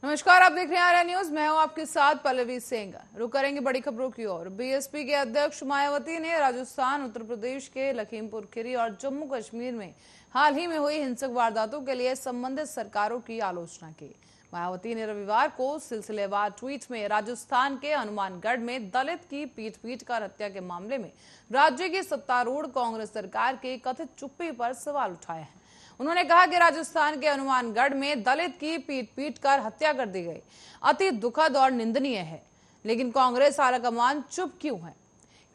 नमस्कार, आप देख रहे हैं आर्या न्यूज। मैं हूं आपके साथ पल्लवी सिंह। रुक करेंगे बड़ी खबरों की ओर। बीएसपी के अध्यक्ष मायावती ने राजस्थान, उत्तर प्रदेश के लखीमपुर खीरी और जम्मू कश्मीर में हाल ही में हुई हिंसक वारदातों के लिए संबंधित सरकारों की आलोचना की। मायावती ने रविवार को सिलसिलेवार ट्वीट में राजस्थान के हनुमानगढ़ में दलित की पीट कर हत्या के मामले में राज्य की सत्तारूढ़ कांग्रेस सरकार की कथित चुप्पी पर सवाल उठाए हैं। उन्होंने कहा कि राजस्थान के हनुमानगढ़ में दलित की पीट कर हत्या कर दी गई अति दुखद और निंदनीय है, लेकिन कांग्रेस आलाकमान चुप क्यों है?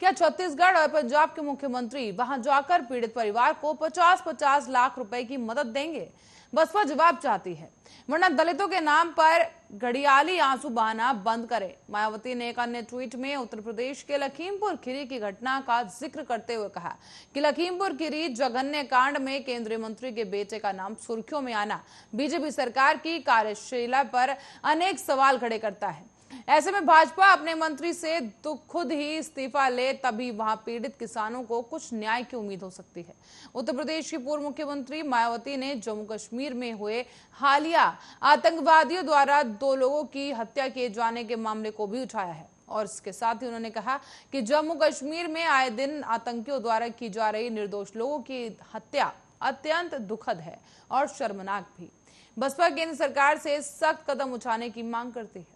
क्या छत्तीसगढ़ और पंजाब के मुख्यमंत्री वहां जाकर पीड़ित परिवार को 50-50 लाख रुपए की मदद देंगे? बसपा जवाब चाहती है, वरना दलितों के नाम पर घड़ियाली आंसू बहाना बंद करे। मायावती ने एक अन्य ट्वीट में उत्तर प्रदेश के लखीमपुर खीरी की घटना का जिक्र करते हुए कहा कि लखीमपुर खीरी जघन्य कांड में केंद्रीय मंत्री के बेटे का नाम सुर्खियों में आना बीजेपी सरकार की कार्यशैली पर अनेक सवाल खड़े करता है। ऐसे में भाजपा अपने मंत्री से तो खुद ही इस्तीफा ले, तभी वहां पीड़ित किसानों को कुछ न्याय की उम्मीद हो सकती है। उत्तर प्रदेश की पूर्व मुख्यमंत्री मायावती ने जम्मू कश्मीर में हुए हालिया आतंकवादियों द्वारा 2 लोगों की हत्या किए जाने के मामले को भी उठाया है और इसके साथ ही उन्होंने कहा कि जम्मू कश्मीर में आए दिन आतंकियों द्वारा की जा रही निर्दोष लोगों की हत्या अत्यंत दुखद है और शर्मनाक भी। बसपा केंद्र सरकार से सख्त कदम उठाने की मांग करती है।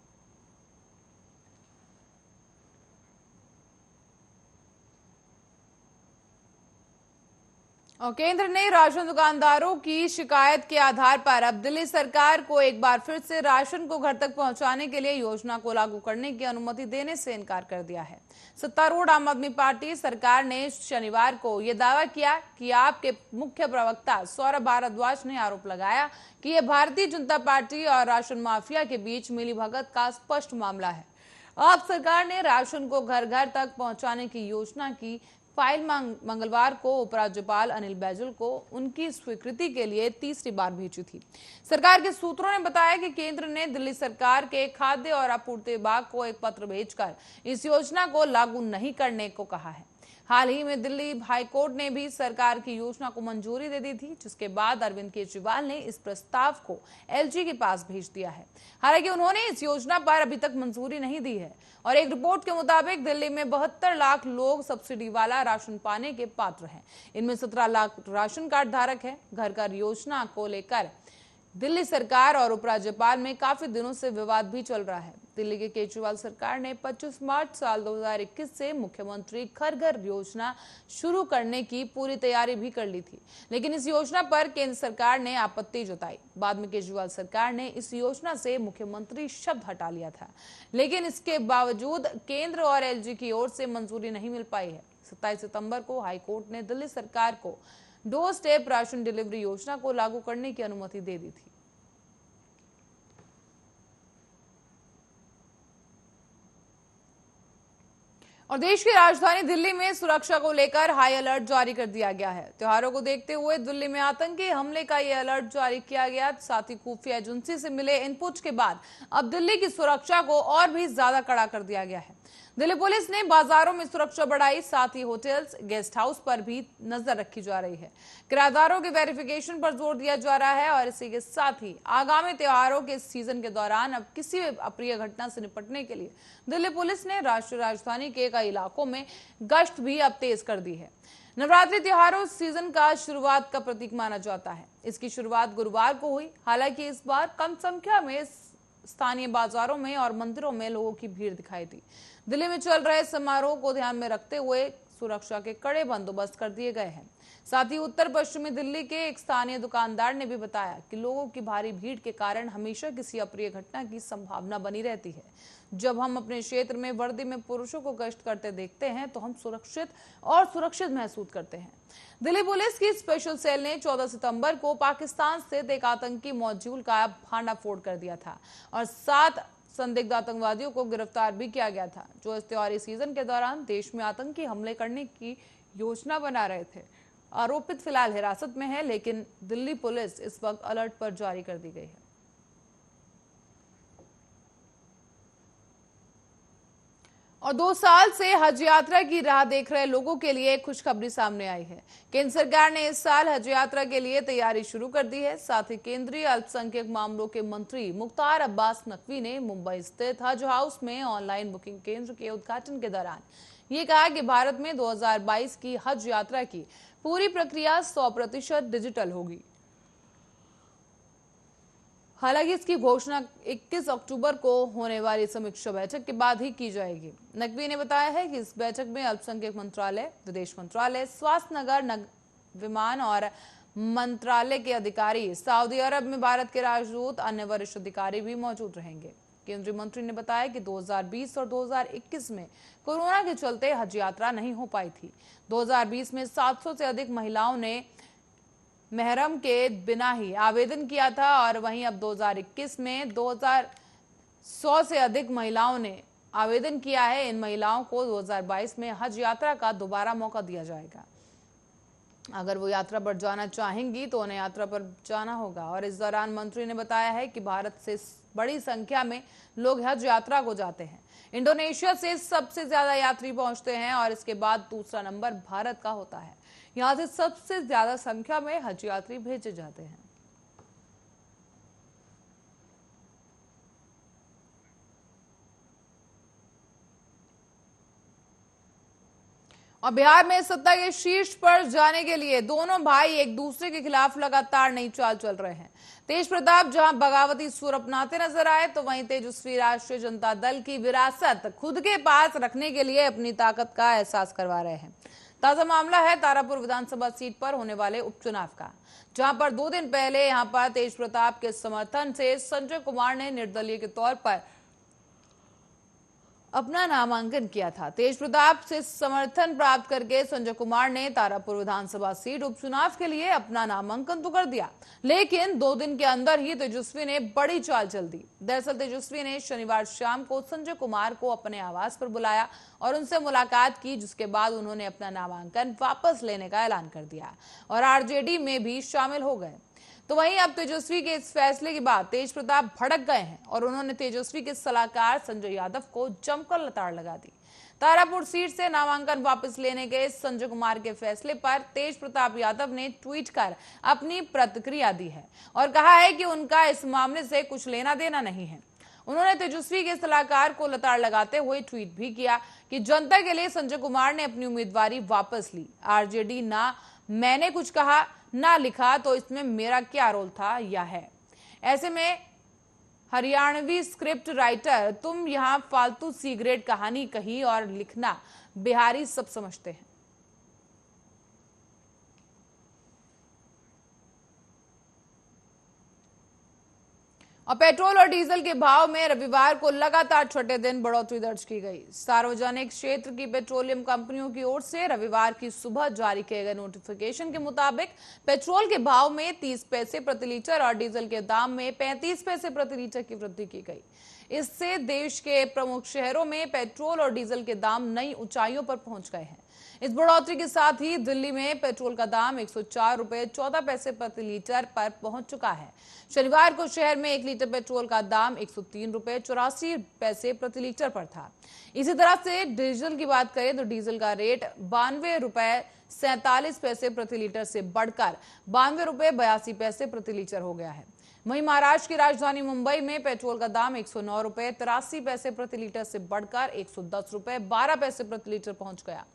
और केंद्र ने राशन दुकानदारों की शिकायत के आधार पर अब दिल्ली सरकार को एक बार फिर से राशन को घर तक पहुंचाने के लिए योजना को लागू करने की अनुमति देने से इनकार कर दिया है। सत्तारूढ़ आम आदमी पार्टी सरकार ने शनिवार को यह दावा किया कि आपके मुख्य प्रवक्ता सौरभ भारद्वाज ने आरोप लगाया कि यह भारतीय जनता पार्टी और राशन माफिया के बीच मिलीभगत का स्पष्ट मामला है। आप सरकार ने राशन को घर घर तक पहुंचाने की योजना की फाइल मंगलवार को उपराज्यपाल अनिल बैजल को उनकी स्वीकृति के लिए तीसरी बार भेजी थी। सरकार के सूत्रों ने बताया कि केंद्र ने दिल्ली सरकार के खाद्य और आपूर्ति विभाग को एक पत्र भेजकर इस योजना को लागू नहीं करने को कहा है। हाल ही में दिल्ली हाईकोर्ट ने भी सरकार की योजना को मंजूरी दे दी थी, जिसके बाद अरविंद केजरीवाल ने इस प्रस्ताव को एलजी के पास भेज दिया है। हालांकि उन्होंने इस योजना पर अभी तक मंजूरी नहीं दी है और एक रिपोर्ट के मुताबिक दिल्ली में 72 लाख लोग सब्सिडी वाला राशन पाने के पात्र हैं। इनमें 17 लाख राशन कार्ड धारक हैं। घर घर योजना को लेकर दिल्ली सरकार और उपराज्यपाल में काफी दिनों से विवाद भी चल रहा है। दिल्ली की केजरीवाल सरकार ने 25 मार्च साल 2021 से मुख्यमंत्री घर घर योजना शुरू करने की पूरी तैयारी भी कर ली थी, लेकिन इस योजना पर केंद्र सरकार ने आपत्ति जताई। बाद में केजरीवाल सरकार ने इस योजना से मुख्यमंत्री शब्द हटा लिया था, लेकिन इसके बावजूद केंद्र और एलजी की ओर से मंजूरी नहीं मिल पाई है। 27 सितंबर को हाईकोर्ट ने दिल्ली सरकार को डोर स्टेप राशन डिलीवरी योजना को लागू करने की अनुमति दे दी थी। और देश की राजधानी दिल्ली में सुरक्षा को लेकर हाई अलर्ट जारी कर दिया गया है। त्योहारों को देखते हुए दिल्ली में आतंकी हमले का यह अलर्ट जारी किया गया। साथ ही खुफिया एजेंसी से मिले इनपुट के बाद अब दिल्ली की सुरक्षा को और भी ज्यादा कड़ा कर दिया गया है। दिल्ली पुलिस ने बाजारों में सुरक्षा बढ़ाई, साथ ही होटल्स, गेस्ट हाउस पर भी नजर रखी जा रही है। किराएदारों के वेरिफिकेशन पर जोर दिया जा रहा है और इसी के साथ ही आगामी त्योहारों के सीजन के दौरान अब किसी भी अप्रिय घटना से निपटने के लिए दिल्ली पुलिस ने राष्ट्रीय राजधानी के कई इलाकों में गश्त भी अब तेज कर दी है। नवरात्रि त्योहारों सीजन का शुरुआत का प्रतीक माना जाता है। इसकी शुरुआत गुरुवार को हुई। हालांकि इस बार कम संख्या में स्थानीय बाजारों में और मंदिरों में लोगों की भीड़ दिखाई दी। दिल्ली में चल रहे समारोह को ध्यान में रखते हुए सुरक्षा के कड़े बंदोबस्त कर दिए गए हैं। साथ ही उत्तर पश्चिमी दिल्ली के एक स्थानीय दुकानदार ने भी बताया कि लोगों की भारी भीड़ के कारण हमेशा किसी अप्रिय घटना की संभावना बनी रहती है। जब हम अपने क्षेत्र में वर्दी में पुरुषों को गश्त करते देखते हैं तो हम सुरक्षित महसूस करते हैं। दिल्ली पुलिस की स्पेशल सेल ने 14 सितंबर को पाकिस्तान स्थित एक आतंकी मॉड्यूल का भांडाफोड़ कर दिया था और 7 संदिग्ध आतंकवादियों को गिरफ्तार भी किया गया था, जो इस त्योहारी सीजन के दौरान देश में आतंकी हमले करने की योजना बना रहे थे। आरोपित फिलहाल हिरासत में है, लेकिन दिल्ली पुलिस इस वक्त अलर्ट पर जारी कर दी गई है। और 2 साल से हज यात्रा की राह देख रहे लोगों के लिए एक खुशखबरी सामने आई है। केंद्र सरकार ने इस साल हज यात्रा के लिए तैयारी शुरू कर दी है। साथ ही केंद्रीय अल्पसंख्यक मामलों के मंत्री मुख्तार अब्बास नकवी ने मुंबई स्थित हज हाउस में ऑनलाइन बुकिंग केंद्र के उद्घाटन के दौरान ये कहा कि भारत में 2022 की हज यात्रा की पूरी प्रक्रिया 100% डिजिटल होगी। हालांकि इसकी घोषणा 21 अक्टूबर को होने वाली समीक्षा बैठक के बाद ही की जाएगी। नकवी ने बताया है कि इस बैठक में अल्पसंख्यक मंत्रालय, विदेश मंत्रालय, स्वास्थ्य नगर विमान और मंत्रालय के अधिकारी, सऊदी अरब में भारत के राजदूत, अन्य वरिष्ठ अधिकारी भी मौजूद रहेंगे। केंद्रीय मंत्री ने बताया कि 2020 और 2021 में कोरोना के चलते हज यात्रा नहीं हो पाई थी। 2020 में 700 से अधिक महिलाओं ने महरम के बिना ही आवेदन किया था और वहीं अब 2021 में 2100 से अधिक महिलाओं ने आवेदन किया है। इन महिलाओं को 2022 में हज यात्रा का दोबारा मौका दिया जाएगा। अगर वो यात्रा पर जाना चाहेंगी तो उन्हें यात्रा पर जाना होगा। और इस दौरान मंत्री ने बताया है कि भारत से बड़ी संख्या में लोग हज यात्रा को जाते हैं। इंडोनेशिया से सबसे ज्यादा यात्री पहुंचते हैं और इसके बाद दूसरा नंबर भारत का होता है। यहां से सबसे ज्यादा संख्या में हज यात्री भेजे जाते हैं। और बिहार में सत्ता के शीर्ष पर जाने के लिए दोनों भाई एक दूसरे के खिलाफ लगातार नई चाल चल रहे हैं। तेज प्रताप जहां बगावती सुर अपनाते नजर आए तो वहीं तेजस्वी राष्ट्रीय जनता दल की विरासत खुद के पास रखने के लिए अपनी ताकत का एहसास करवा रहे हैं। ताजा मामला है तारापुर विधानसभा सीट पर होने वाले उपचुनाव का, जहां पर 2 दिन पहले यहां पर तेज प्रताप के समर्थन से संजय कुमार ने निर्दलीय के तौर पर अपना नामांकन किया था। तेज प्रताप से समर्थन प्राप्त करके संजय कुमार ने तारापुर विधानसभा सीट उपचुनाव के लिए अपना नामांकन तो कर दिया, लेकिन 2 दिन के अंदर ही तेजस्वी ने बड़ी चाल चल दी। दरअसल तेजस्वी ने शनिवार शाम को संजय कुमार को अपने आवास पर बुलाया और उनसे मुलाकात की, जिसके बाद उन्होंने अपना नामांकन वापस लेने का ऐलान कर दिया और आरजेडी में भी शामिल हो गए। तो वहीं अब तेजस्वी के इस फैसले के बाद तेज प्रताप भड़क गए हैं और उन्होंने तेजस्वी के सलाहकार संजय यादव को जमकर लताड़ लगा दी। तारापुर सीट से नामांकन वापस लेने के संजय कुमार के फैसले पर तेज प्रताप यादव ने ट्वीट कर अपनी प्रतिक्रिया दी है और कहा है कि उनका इस मामले से कुछ लेना देना नहीं है। उन्होंने तेजस्वी के सलाहकार को लताड़ लगाते हुए ट्वीट भी किया कि जनता के लिए संजय कुमार ने अपनी उम्मीदवारी वापस ली। आरजेडी ना मैंने कुछ कहा ना लिखा तो इसमें मेरा क्या रोल था या है। ऐसे में हरियाणवी स्क्रिप्ट राइटर, तुम यहां फालतू सिगरेट कहानी कही और लिखना, बिहारी सब समझते हैं। और पेट्रोल और डीजल के भाव में रविवार को लगातार छठे दिन बढ़ोतरी दर्ज की गई। सार्वजनिक क्षेत्र की पेट्रोलियम कंपनियों की ओर से रविवार की सुबह जारी किए गए नोटिफिकेशन के मुताबिक पेट्रोल के भाव में 30 पैसे प्रति लीटर और डीजल के दाम में 35 पैसे प्रति लीटर की वृद्धि की गई। इससे देश के प्रमुख शहरों में पेट्रोल और डीजल के दाम नई ऊंचाइयों पर पहुंच गए हैं। इस बढ़ोतरी के साथ ही दिल्ली में पेट्रोल का दाम 104 रुपए 14 पैसे प्रति लीटर पर पहुंच चुका है। शनिवार को शहर में 1 लीटर पेट्रोल का दाम 103 रुपए 84 पैसे प्रति लीटर पर था। इसी तरह से डीजल की बात करें तो डीजल का रेट 92 रुपए 47 पैसे प्रति लीटर से बढ़कर 92 रुपए 82 पैसे प्रति लीटर हो गया है। वहीं महाराष्ट्र की राजधानी मुंबई में पेट्रोल का दाम 109 रुपए 83 पैसे प्रति लीटर से बढ़कर 110 रुपए 12 पैसे प्रति लीटर पहुंच गया।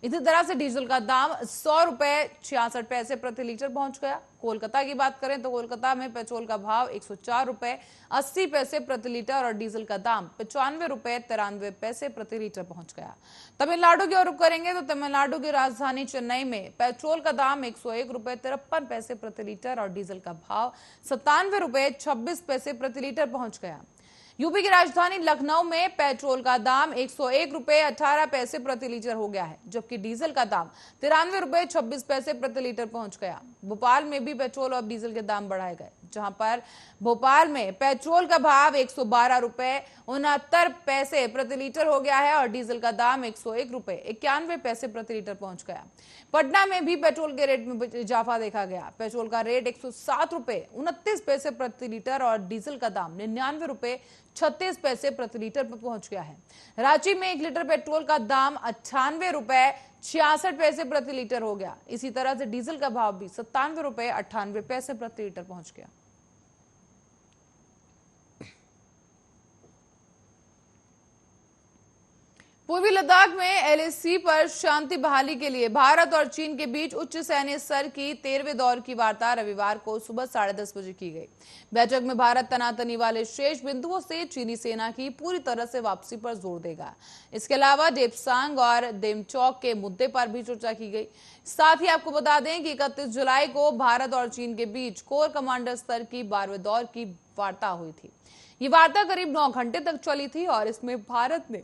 इसी तरह से डीजल का दाम 100 रुपए 66 पैसे प्रति लीटर पहुंच गया। कोलकाता की बात करें तो कोलकाता में पेट्रोल का भाव 104 रुपए 80 पैसे प्रति लीटर और डीजल का दाम 95 रुपए 93 पैसे प्रति लीटर पहुंच गया। तमिलनाडु की ओर रुख करेंगे तो तमिलनाडु की राजधानी चेन्नई में पेट्रोल का दाम 101 रुपए 53 पैसे प्रति लीटर और डीजल का भाव 97 रुपए 26 पैसे प्रति लीटर पहुंच गया। यूपी की राजधानी लखनऊ में पेट्रोल का दाम 101 रुपए 18 पैसे प्रति लीटर हो गया है, जबकि डीजल का दाम 93 रुपए 26 पैसे प्रति लीटर पहुंच गया। भोपाल में भी पेट्रोल और डीजल के दाम बढ़ाए गए, जहां पर भोपाल में पेट्रोल का भाव 112 रुपए 69 पैसे प्रति लीटर हो गया है और डीजल का दाम 101 रुपए 91 पैसे प्रति लीटर पहुंच गया। पटना में भी पेट्रोल के रेट में इजाफा देखा गया। पेट्रोल का रेट 107 रुपए 29 पैसे प्रति लीटर और डीजल का दाम 99 रुपए 36 पैसे प्रति लीटर पर पहुंच गया है। रांची में 1 लीटर पेट्रोल का दाम 98 रुपए 66 पैसे प्रति लीटर हो गया। इसी तरह से डीजल का भाव भी 97 रुपए 98 पैसे प्रति लीटर पहुंच गया। पूर्वी लद्दाख में एलएसी पर शांति बहाली के लिए भारत और चीन के बीच उच्च सैन्य स्तर की 13वें दौर की वार्ता रविवार को सुबह 10:30 बजे की गई। बैठक में भारत तनातनी वाले शेष बिंदुओं से चीनी सेना की पूरी तरह से वापसी पर जोर देगा। इसके अलावा डेप्सांग और देमचौक के मुद्दे पर भी चर्चा की गई। साथ ही आपको बता दें कि 31 जुलाई को भारत और चीन के बीच कोर कमांडर स्तर की 12वें दौर की वार्ता हुई थी। ये वार्ता करीब 9 घंटे तक चली थी और इसमें भारत ने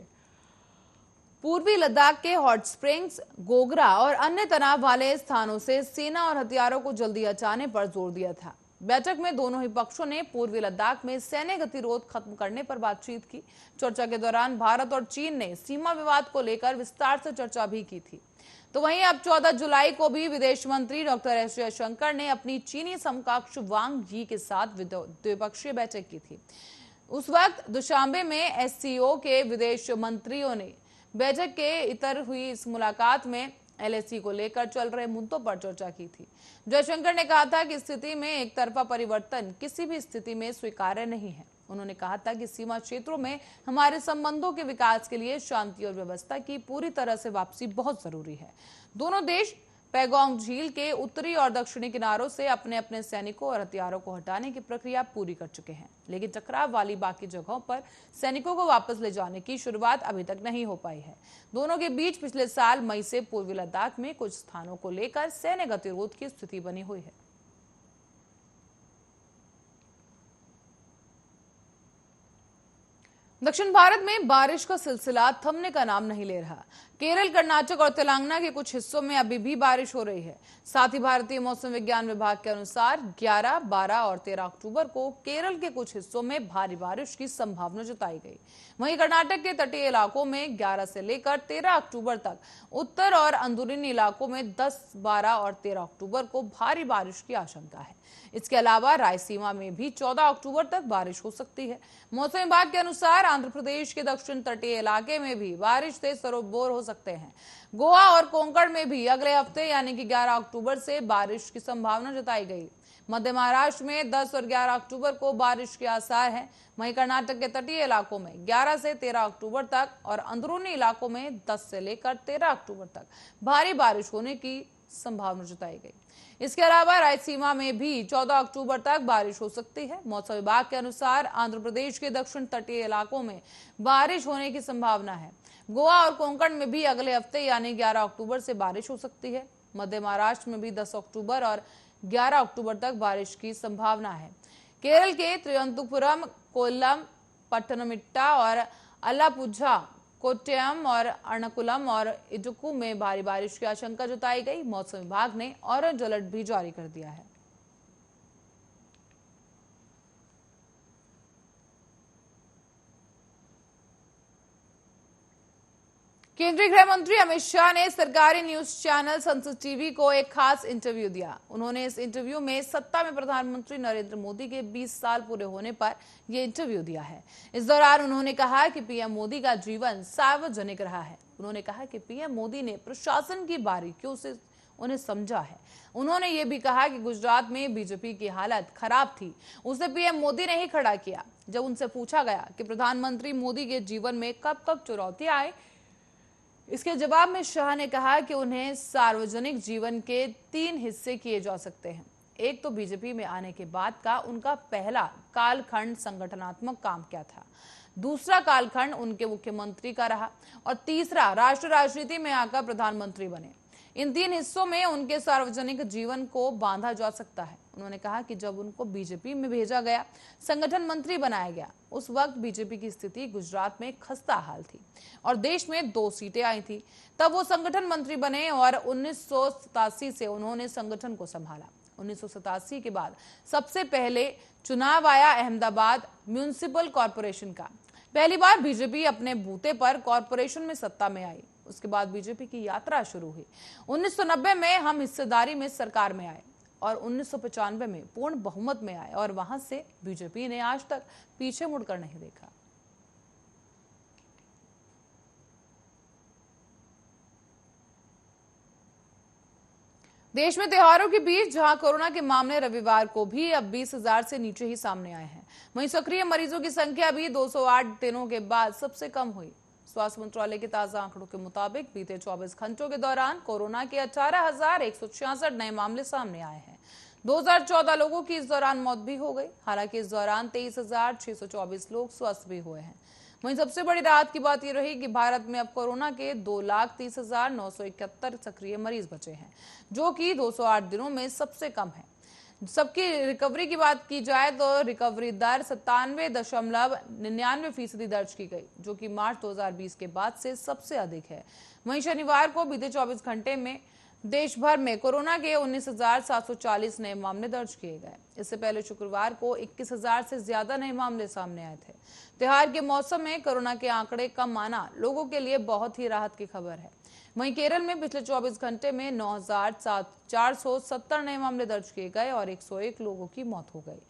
पूर्वी लद्दाख के हॉट स्प्रिंग्स, गोगरा और अन्य तनाव वाले स्थानों से सेना और हथियारों को जल्दी हटाने पर जोर दिया था। बैठक में दोनों ही पक्षों ने पूर्वी लद्दाख में सैन्य गतिरोध खत्म करने पर बातचीत की। चर्चा के दौरान भारत और चीन ने सीमा विवाद को लेकर विस्तार से चर्चा भी की थी। तो वहीं अब 14 जुलाई को भी विदेश मंत्री डॉक्टर एस जयशंकर ने अपनी चीनी समकक्ष वांग यी के साथ द्विपक्षीय बैठक की थी। उस वक्त दुशांबे में एससीओ के विदेश मंत्रियों ने बैठक के इतर हुई इस मुलाकात में एलएसी को लेकर चल रहे मुद्दों पर चर्चा की थी। जयशंकर ने कहा था कि स्थिति में एक तरफा परिवर्तन किसी भी स्थिति में स्वीकार्य नहीं है। उन्होंने कहा था कि सीमा क्षेत्रों में हमारे संबंधों के विकास के लिए शांति और व्यवस्था की पूरी तरह से वापसी बहुत जरूरी है। दोनों देश पैगोंग झील के उत्तरी और दक्षिणी किनारों से अपने अपने सैनिकों और हथियारों को हटाने की प्रक्रिया पूरी कर चुके हैं, लेकिन टकराव वाली बाकी जगहों पर सैनिकों को वापस ले जाने की शुरुआत अभी तक नहीं हो पाई है। दोनों के बीच पिछले साल मई से पूर्वी लद्दाख में कुछ स्थानों को लेकर सैन्य गतिरोध की स्थिति बनी हुई है। दक्षिण भारत में बारिश का सिलसिला थमने का नाम नहीं ले रहा। केरल, कर्नाटक और तेलंगाना के कुछ हिस्सों में अभी भी बारिश हो रही है। साथ ही भारतीय मौसम विज्ञान विभाग के अनुसार 11, 12 और 13 अक्टूबर को केरल के कुछ हिस्सों में भारी बारिश की संभावना जताई गई। वहीं कर्नाटक के तटीय इलाकों में 11 से लेकर 13 अक्टूबर तक, उत्तर और अंदरूनी इलाकों में 10, 12 और 13 अक्टूबर को भारी बारिश की आशंका है। इसके अलावा रायसीमा में भी 14 अक्टूबर तक बारिश हो सकती है। मौसम विभाग के अनुसार आंध्र प्रदेश के दक्षिण तटीय इलाके में भी बारिश से सरोबोर हो सकते हैं। गोवा और कोंकण में भी अगले हफ्ते यानी कि 11 अक्टूबर से बारिश की संभावना जताई गई। मध्य महाराष्ट्र में 10 और 11 अक्टूबर को बारिश के आसार हैं। वहीं कर्नाटक के तटीय इलाकों में 11 से 13 अक्टूबर तक और अंदरूनी इलाकों में 10 से लेकर 13 अक्टूबर तक भारी बारिश होने की संभावना जताई गई। इसके अलावा रायलसीमा में भी 14 अक्टूबर तक बारिश हो सकती है। मौसम विभाग के अनुसार आंध्र प्रदेश के दक्षिण तटीय इलाकों में बारिश होने की संभावना है। गोवा और कोंकण में भी अगले हफ्ते यानी 11 अक्टूबर से बारिश हो सकती है। मध्य महाराष्ट्र में भी 10 अक्टूबर और 11 अक्टूबर तक बारिश की संभावना है। केरल के त्रिवंतपुरम, कोल्लम, पट्टनमिट्टा और अलापुझा, कोट्टयम और अर्नाकुलम और इडुक्की में भारी बारिश की आशंका जताई गई। मौसम विभाग ने ऑरेंज अलर्ट भी जारी कर दिया है। केंद्रीय गृह मंत्री अमित शाह ने सरकारी न्यूज चैनल संसद टीवी को एक खास इंटरव्यू दिया। उन्होंने इस इंटरव्यू में सत्ता में प्रधानमंत्री नरेंद्र मोदी के 20 साल पूरे होने पर यह इंटरव्यू दिया है। इस दौरान उन्होंने कहा कि पीएम मोदी का जीवन सार्वजनिक रहा है। उन्होंने कहा कि पीएम मोदी ने प्रशासन की बारीकियों से उन्हें समझा है। उन्होंने ये भी कहा कि गुजरात में बीजेपी की हालत खराब थी, उसे पीएम मोदी ने ही खड़ा किया। जब उनसे पूछा गया कि प्रधानमंत्री मोदी के जीवन में कब कब चुनौतियां आए, इसके जवाब में शाह ने कहा कि उन्हें सार्वजनिक जीवन के 3 हिस्से किए जा सकते हैं। एक तो बीजेपी में आने के बाद का उनका पहला कालखंड संगठनात्मक काम क्या था, दूसरा कालखंड उनके मुख्यमंत्री का रहा और तीसरा राष्ट्रीय राजनीति में आकर प्रधानमंत्री बने। इन 3 हिस्सों में उनके सार्वजनिक जीवन को बांधा जा सकता है। उन्होंने कहा कि जब उनको बीजेपी में भेजा गया, संगठन मंत्री बनाया गया, उस वक्त बीजेपी की स्थिति गुजरात में खस्ता हाल थी और देश में 2 सीटें आई थी। तब वो संगठन मंत्री बने और 1987 से उन्होंने संगठन को संभाला। 1987 के बाद सबसे पहले चुनाव आया अहमदाबाद म्यूनिसिपल कॉरपोरेशन का। पहली बार बीजेपी अपने बूते पर कॉरपोरेशन में सत्ता में आई। उसके बाद बीजेपी की यात्रा शुरू हुई। 1990 में हम हिस्सेदारी में सरकार में आए और 1995 में पूर्ण बहुमत में आए और वहां से बीजेपी ने आज तक पीछे मुड़कर नहीं देखा। देश में त्योहारों के बीच जहां कोरोना के मामले रविवार को भी अब 20,000 से नीचे ही सामने आए हैं, वहीं सक्रिय मरीजों की संख्या भी 208 दिनों के बाद सबसे कम हुई। स्वास्थ्य मंत्रालय के ताजा आंकड़ों के मुताबिक बीते 24 घंटों के दौरान कोरोना के 18,166 नए मामले सामने आए हैं। 2014 लोगों की इस दौरान मौत भी हो गई। हालांकि इस दौरान 23,624 लोग स्वस्थ भी हुए हैं। वहीं सबसे बड़ी राहत की बात यह रही कि भारत में अब कोरोना के 2,30,971 सक्रिय मरीज बचे हैं, जो कि 208 दिनों में सबसे कम है। सबकी रिकवरी की बात की जाए तो रिकवरी दर 97.99% दर्ज की गई, जो कि मार्च 2020 के बाद से सबसे अधिक है। वहीं शनिवार को बीते 24 घंटे में देश भर में कोरोना के 19,740 नए मामले दर्ज किए गए। इससे पहले शुक्रवार को 21,000 से ज्यादा नए मामले सामने आए थे। त्योहार के मौसम में कोरोना के आंकड़े कम आना लोगों के लिए बहुत ही राहत की खबर है। वहीं केरल में पिछले 24 घंटे में 9,470 नए मामले दर्ज किए गए और 101 लोगों की मौत हो गई।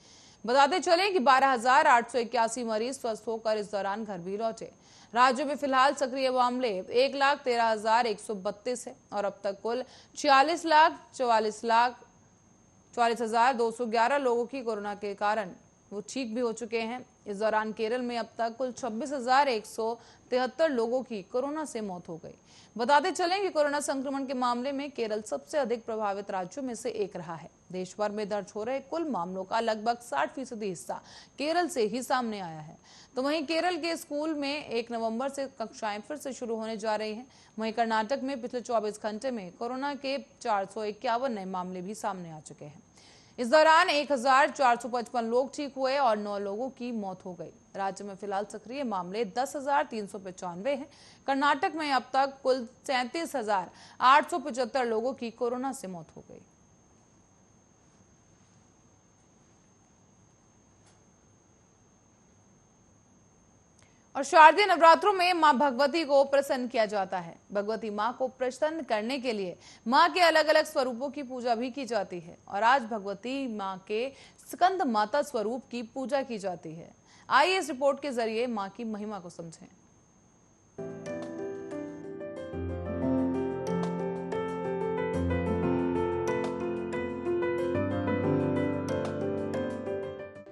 बताते चलें कि 12,881 मरीज स्वस्थ होकर इस दौरान घर भी लौटे। राज्य में फिलहाल सक्रिय मामले 1,13,132 है और अब तक कुल 46,44,211 लोगों की कोरोना के कारण वो ठीक भी हो चुके हैं। इस दौरान केरल में अब तक कुल 26,173 लोगों की कोरोना से मौत हो गई। बताते चलें कि कोरोना संक्रमण के मामले में केरल सबसे अधिक प्रभावित राज्यों में से एक रहा है। देश भर में दर्ज हो रहे कुल मामलों का लगभग 60% हिस्सा केरल से ही सामने आया है। तो वहीं केरल के स्कूल में 1 नवंबर से कक्षाएं फिर से शुरू होने जा रही हैं। वहीं कर्नाटक में पिछले 24 घंटे में कोरोना के 451 नए मामले भी सामने आ चुके हैं। इस दौरान 1,455 लोग ठीक हुए और 9 लोगों की मौत हो गई। राज्य में फिलहाल सक्रिय मामले 10,395 हैं। कर्नाटक में अब तक कुल 37,875 लोगों की कोरोना से मौत हो गई। और शारदीय नवरात्रों में मां भगवती को प्रसन्न किया जाता है। भगवती मां को प्रसन्न करने के लिए मां के अलग अलग स्वरूपों की पूजा भी की जाती है और आज भगवती मां के स्कंद माता स्वरूप की पूजा की जाती है। आइए इस रिपोर्ट के जरिए मां की महिमा को समझें।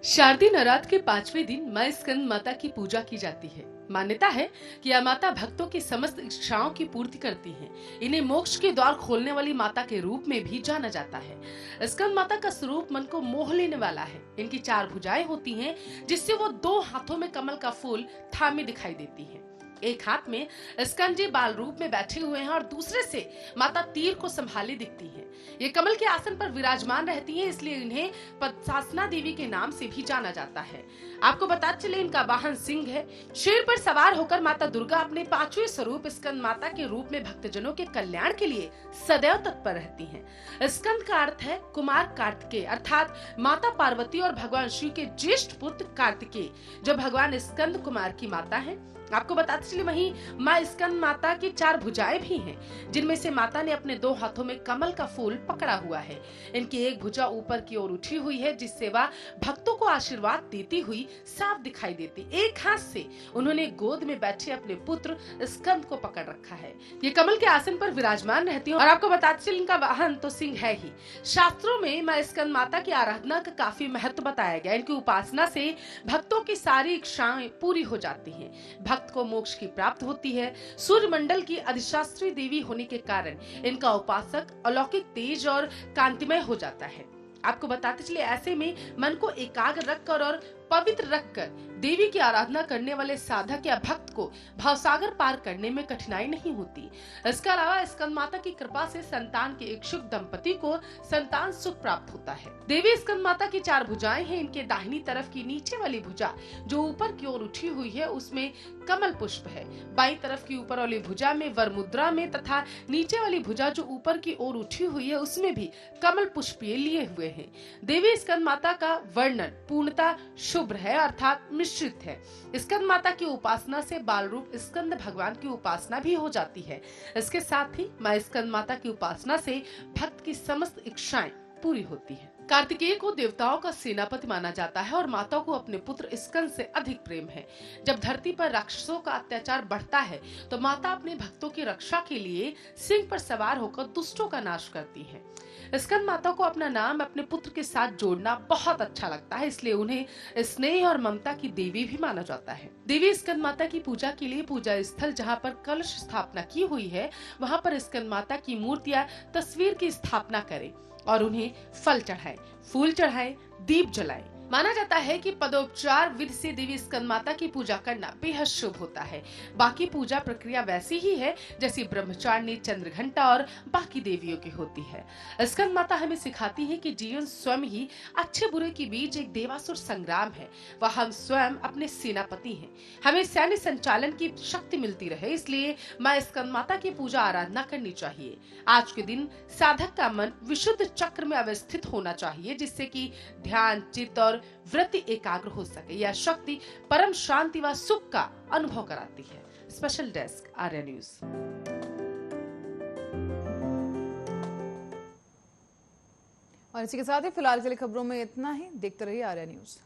शारदीय नवरात्र के 5वें दिन मां स्कंद माता की पूजा की जाती है। मान्यता है कि यह माता भक्तों की समस्त इच्छाओं की पूर्ति करती हैं। इन्हें मोक्ष के द्वार खोलने वाली माता के रूप में भी जाना जाता है। स्कंद माता का स्वरूप मन को मोह लेने वाला है। इनकी 4 भुजाएं होती हैं, जिससे वो 2 हाथों में कमल का फूल थामे दिखाई देती है। एक हाथ में स्कंद जी बाल रूप में बैठे हुए हैं और दूसरे से माता तीर को संभाली दिखती हैं। ये कमल के आसन पर विराजमान रहती हैं, इसलिए इन्हें पद्मासना देवी के नाम से भी जाना जाता है। आपको बता चले इनका वाहन सिंह है। शेर पर सवार होकर माता दुर्गा अपने 5वें स्वरूप स्कंद माता के रूप में भक्तजनों के कल्याण के लिए सदैव तत्पर रहती हैं। स्कंद का अर्थ है कुमार कार्तिकेय, अर्थात माता पार्वती और भगवान शिव के ज्येष्ठ पुत्र कार्तिकेय, जो भगवान स्कंद कुमार की माता है। आपको बताते चलिए वहीं मां स्कंद माता की 4 भुजाएं भी हैं, जिनमें से माता ने अपने 2 हाथों में कमल का फूल पकड़ा हुआ है। इनकी एक भुजा ऊपर की ओर उठी हुई है, जिससे वह भक्तों को आशीर्वाद देती हुई साफ दिखाई देती। एक हाथ से उन्होंने गोद में बैठे अपने पुत्र स्कंद को पकड़ रखा है। ये कमल के आसन पर विराजमान रहती है और आपको बताते चलिए इनका वाहन तो सिंह है ही। शास्त्रों में मां स्कंद माता की आराधना का काफी महत्व बताया गया। इनकी उपासना से भक्तों की सारी इच्छाएं पूरी हो जाती है। भक्त को मोक्ष की प्राप्त होती है। सूर्य मंडल की अधिशास्त्री देवी होने के कारण इनका उपासक अलौकिक तेज और कांतिमय हो जाता है। आपको बताते चले ऐसे में मन को एकाग्र रखकर और पवित्र रखकर देवी की आराधना करने वाले साधक या भक्त को भवसागर पार करने में कठिनाई नहीं होती। इसके अलावा स्कंद माता की कृपा से संतान के इच्छुक दंपति को संतान सुख प्राप्त होता है। देवी स्कंद माता की 4 भुजाएं हैं। इनके दाहिनी तरफ की नीचे वाली भुजा जो ऊपर की ओर उठी हुई है उसमें कमल पुष्प है। बाईं तरफ की ऊपर वाली भुजा में वर मुद्रा में तथा नीचे वाली भुजा जो ऊपर की ओर उठी हुई है उसमें भी कमल पुष्प लिए हुए हैं। देवी स्कंद माता का वर्णन पूर्णतः शुभ्र है अर्थात मिश्रित है। स्कंद माता की उपासना से बाल रूप स्कंद भगवान की उपासना भी हो जाती है। इसके साथ ही मां स्कंद माता की उपासना से भक्त की समस्त इच्छाएं पूरी होती है। कार्तिकेय को देवताओं का सेनापति माना जाता है और माता को अपने पुत्र स्कंद से अधिक प्रेम है। जब धरती पर राक्षसों का अत्याचार बढ़ता है तो माता अपने भक्तों की रक्षा के लिए सिंह पर सवार होकर दुष्टों का नाश करती है। स्कंद माता को अपना नाम अपने पुत्र के साथ जोड़ना बहुत अच्छा लगता है, इसलिए उन्हें स्नेह और ममता की देवी भी माना जाता है। देवी स्कंद माता की पूजा के लिए पूजा स्थल जहाँ पर कलश स्थापना की हुई है वहाँ पर स्कंद माता की मूर्ति या तस्वीर की स्थापना करें और उन्हें फल चढ़ाएं, फूल चढ़ाएं, दीप जलाएं। माना जाता है कि पदोपचार विधि से देवी स्कंद माता की पूजा करना बेहद शुभ होता है। बाकी पूजा प्रक्रिया वैसी ही है जैसी ब्रह्मचारिणी, चंद्रघंटा और बाकी देवियों की होती है। स्कंद माता हमें सिखाती है कि जीवन स्वयं ही अच्छे बुरे के बीच एक देवासुर संग्राम है। वह हम स्वयं अपने सेनापति हैं। हमें सैन्य संचालन की शक्ति मिलती रहे, इसलिए मां स्कंद माता की पूजा आराधना करनी चाहिए। आज के दिन साधक का मन विशुद्ध चक्र में अवस्थित होना चाहिए, जिससे कि ध्यान, चित्त और वृत्ति एकाग्र हो सके। यह शक्ति परम शांति व सुख का अनुभव कराती है। Special desk Arya news. और इसी के साथ ही फिलहाल के लिए खबरों में इतना ही। देखते रहिए आर्या न्यूज।